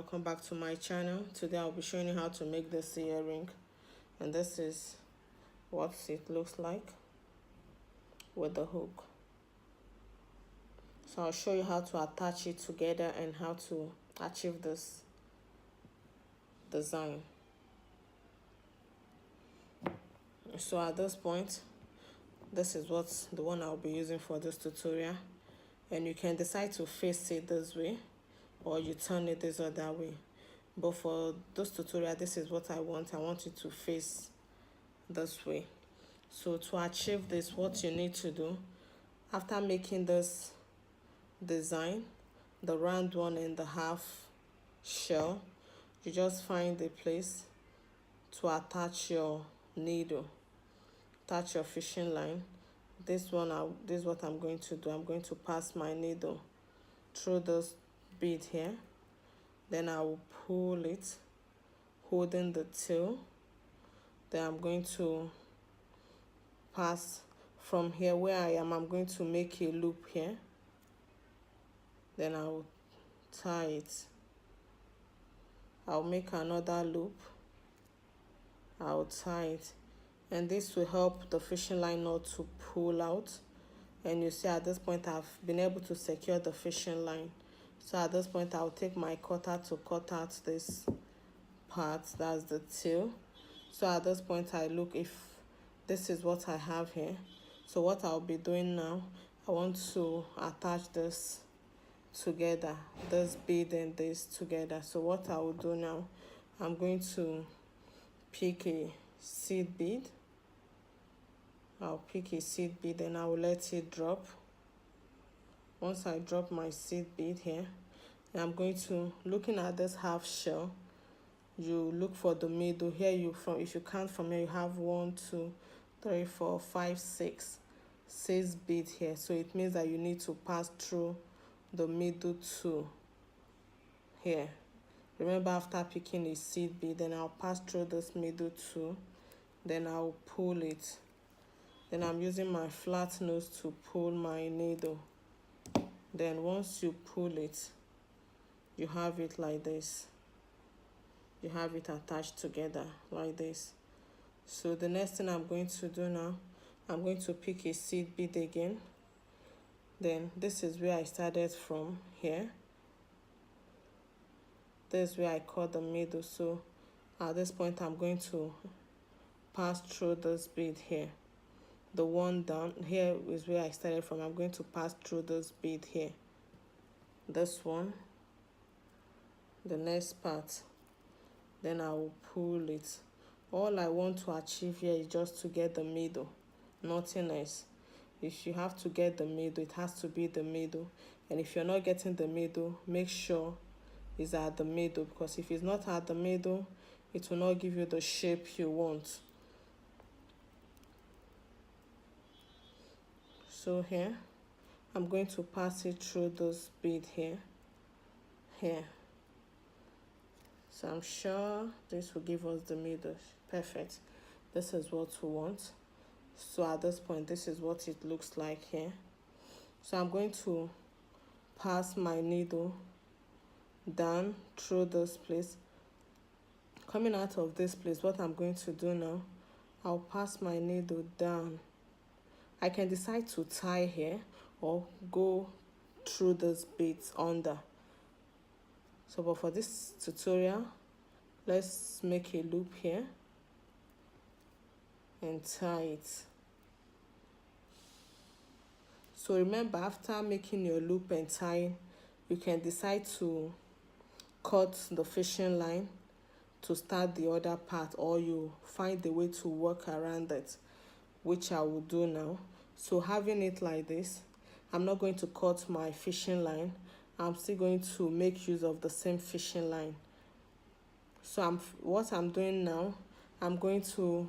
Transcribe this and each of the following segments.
welcome back to my channel. Today I'll be showing you how to make this earring, and this is what it looks like with the hook. So I'll show you how to attach it together and how to achieve this design. So at this point, this is what's the one I'll be using for this tutorial, and you can decide to face it this way or you turn it this or that way. But for this tutorial, this is what I want it to face this way. So to achieve this, what you need to do, after making this design, the round 1.5 shell, you just find a place to attach your needle, attach your fishing line. This is what I'm going to do. I'm going to pass my needle through this bead here, then I will pull it holding the tail. Then I'm going to pass from here where I am. I'm going to make a loop here, then I will tie it. I'll make another loop, I'll tie it, and this will help the fishing line not to pull out. And you see at this point I've been able to secure the fishing line. So at this point I'll take my cutter to cut out this part, that's the tail. So at this point I look if this is what I have here. So what I'll be doing now, I want to attach this together, this bead and this together. So what I will do now, I'm going to pick a seed bead. I'll pick a seed bead and I will let it drop. Once I drop my seed bead here, I'm going to, looking at this half shell, you look for the middle here. If you count from here, you have 1 2 3 4 5 6 beads here. So it means that you need to pass through the middle 2 here. Remember, after picking a seed bead, then I'll pass through this middle 2, then I'll pull it. Then I'm using my flat nose to pull my needle. Then once you pull it, you have it like this. You have it attached together like this. So the next thing I'm going to do now, I'm going to pick a seed bead again. Then this is where I started from here. This is where I cut the middle. So at this point I'm going to pass through this bead here. The one down here is where I started from. I'm going to pass through this bead here. This one, the next part, then I will pull it. All I want to achieve here is just to get the middle, nothing else. If you have to get the middle, it has to be the middle. And if you're not getting the middle, make sure it's at the middle, because if it's not at the middle, it will not give you the shape you want. So here, I'm going to pass it through this bead here. So I'm sure this will give us the middle. Perfect. This is what we want. So at this point, this is what it looks like here. So I'm going to pass my needle down through this place. Coming out of this place, what I'm going to do now, I'll pass my needle down. I can decide to tie here or go through those beads under. So but for this tutorial, let's make a loop here and tie it. So remember, after making your loop and tying, you can decide to cut the fishing line to start the other part, or you find a way to work around it, which I will do now. So having it like this, I'm not going to cut my fishing line. I'm still going to make use of the same fishing line. So what I'm doing now, I'm going to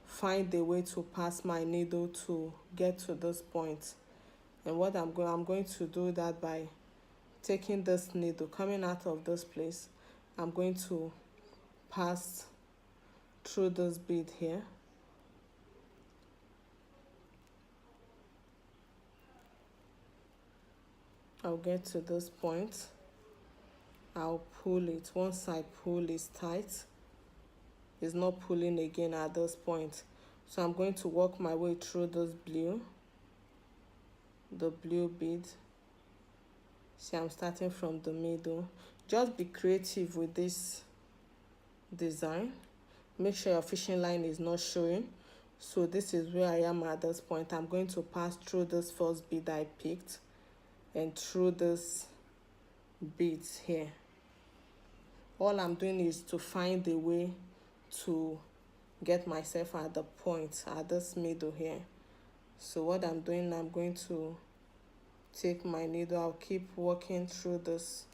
find a way to pass my needle to get to this point. And what I'm going to do that by taking this needle, coming out of this place, I'm going to pass through this bead here. I'll get to this point. I'll pull it. Once I pull, it's tight. It's not pulling again at this point. So I'm going to work my way through this blue, the blue bead. See, I'm starting from the middle. Just be creative with this design. Make sure your fishing line is not showing. So this is where I am at this point. I'm going to pass through this first bead I picked and through this beads here. All I'm doing is to find a way to get myself at the point at this middle here. So what I'm doing, I'm going to take my needle. I'll keep working through this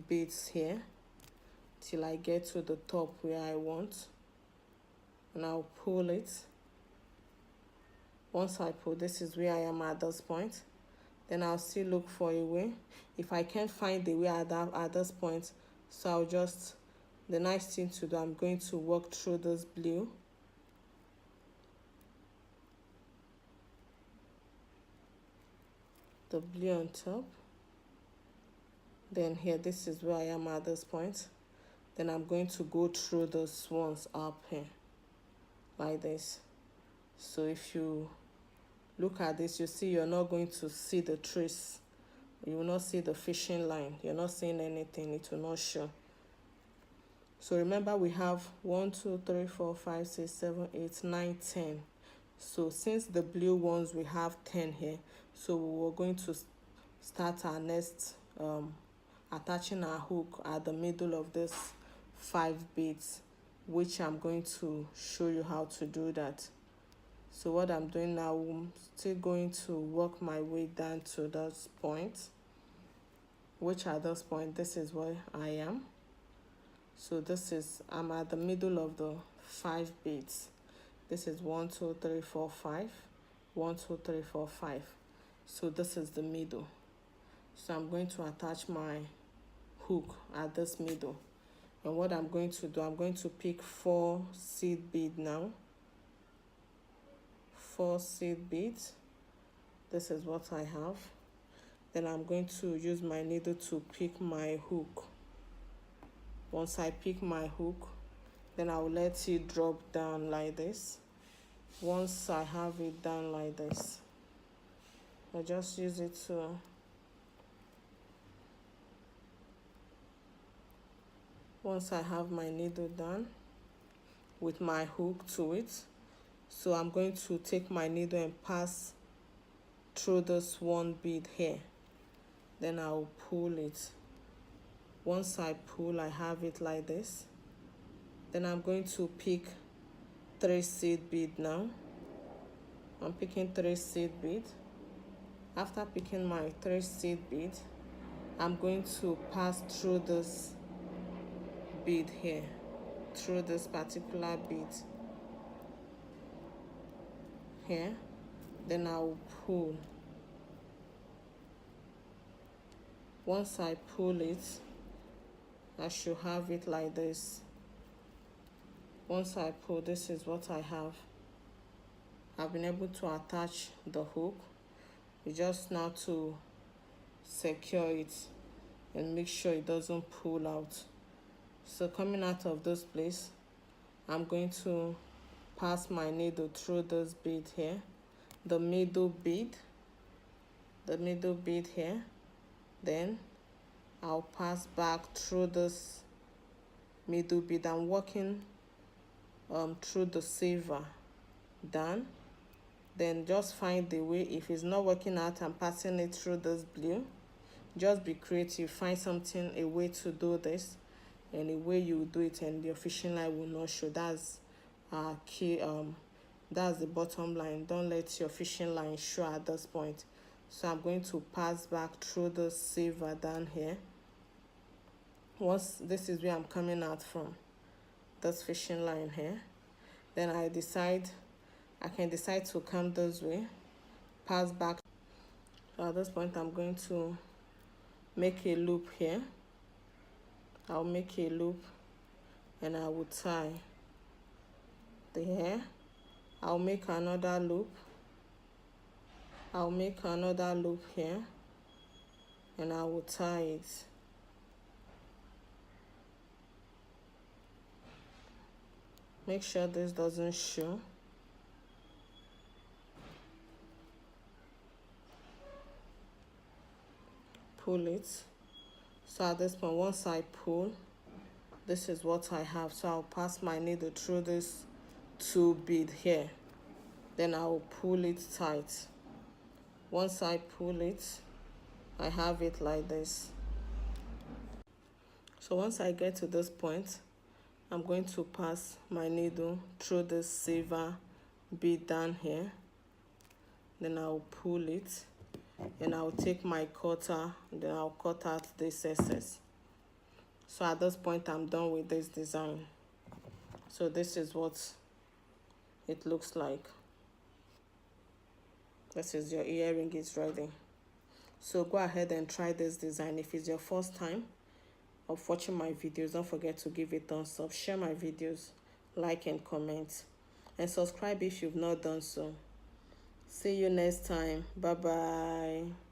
beads here till I get to the top where I want, and I'll pull it. Once I pull, this is where I am at this point. Then I'll still look for a way. If I can't find a way at this point, so I'll just, the nice thing to do, I'm going to work through this blue. The blue on top. Then here, this is where I am at this point. Then I'm going to go through the swans up here, like this. So if you look at this, you see you're not going to see the trace. You will not see the fishing line. You're not seeing anything. It will not show. So remember, we have 1, 2, 3, 4, 5, 6, 7, 8, 9, 10. So since the blue ones, we have 10 here. So we're going to start our next attaching our hook at the middle of this 5 beads, which I'm going to show you how to do that. So what I'm doing now, I'm still going to work my way down to this point, which at this point, this is where I am. So this is, I'm at the middle of the 5 beads. This is 1, 2, 3, 4, 5. 1, 2, 3, 4, 5. So this is the middle. So I'm going to attach my hook at this middle. And what I'm going to do, I'm going to pick 4 seed beads now. 4 seed beads. This is what I have. Then I'm going to use my needle to pick my hook. Once I pick my hook, then I'll let it drop down like this. Once I have it down like this, I just use it to once I have my needle done with my hook to it, so I'm going to take my needle and pass through this one bead here. Then I'll pull it. Once I pull, I have it like this. Then I'm going to pick 3 seed bead now. I'm picking 3 seed bead. After picking my 3 seed bead, I'm going to pass through this bead here, through this particular bead here. Then I'll pull. Once I pull it, I should have it like this. Once I pull, this is what I have. I've been able to attach the hook. It's just now to secure it and make sure it doesn't pull out. So coming out of this place, I'm going to pass my needle through this bead here, the middle bead here. Then I'll pass back through this middle bead. I'm working through the silver down. Then just find the way. If it's not working out, I'm passing it through this blue. Just be creative. Find something, a way to do this, and a way you do it, and your fishing line will not show. That's key. That's the bottom line. Don't let your fishing line show at this point. So I'm going to pass back through the silver down here. Once this is where I'm coming out from, this fishing line here, then I can decide to come this way, pass back. So at this point, I'm going to make a loop here. I'll make a loop and I will tie the hair. I'll make another loop. I'll make another loop here and I will tie it. Make sure this doesn't show. Pull it. So at this point, once I pull, this is what I have. So I'll pass my needle through this 2 bead here. Then I'll pull it tight. Once I pull it, I have it like this. So once I get to this point, I'm going to pass my needle through this silver bead down here. Then I'll pull it, and I'll take my cutter, then I'll cut out this excess. So at this point, I'm done with this design. So this is what it looks like. This is your earring is ready. So go ahead and try this design. If it's your first time of watching my videos, don't forget to give it a thumbs up, share my videos, like and comment, and subscribe if you've not done so. See you next time. Bye bye.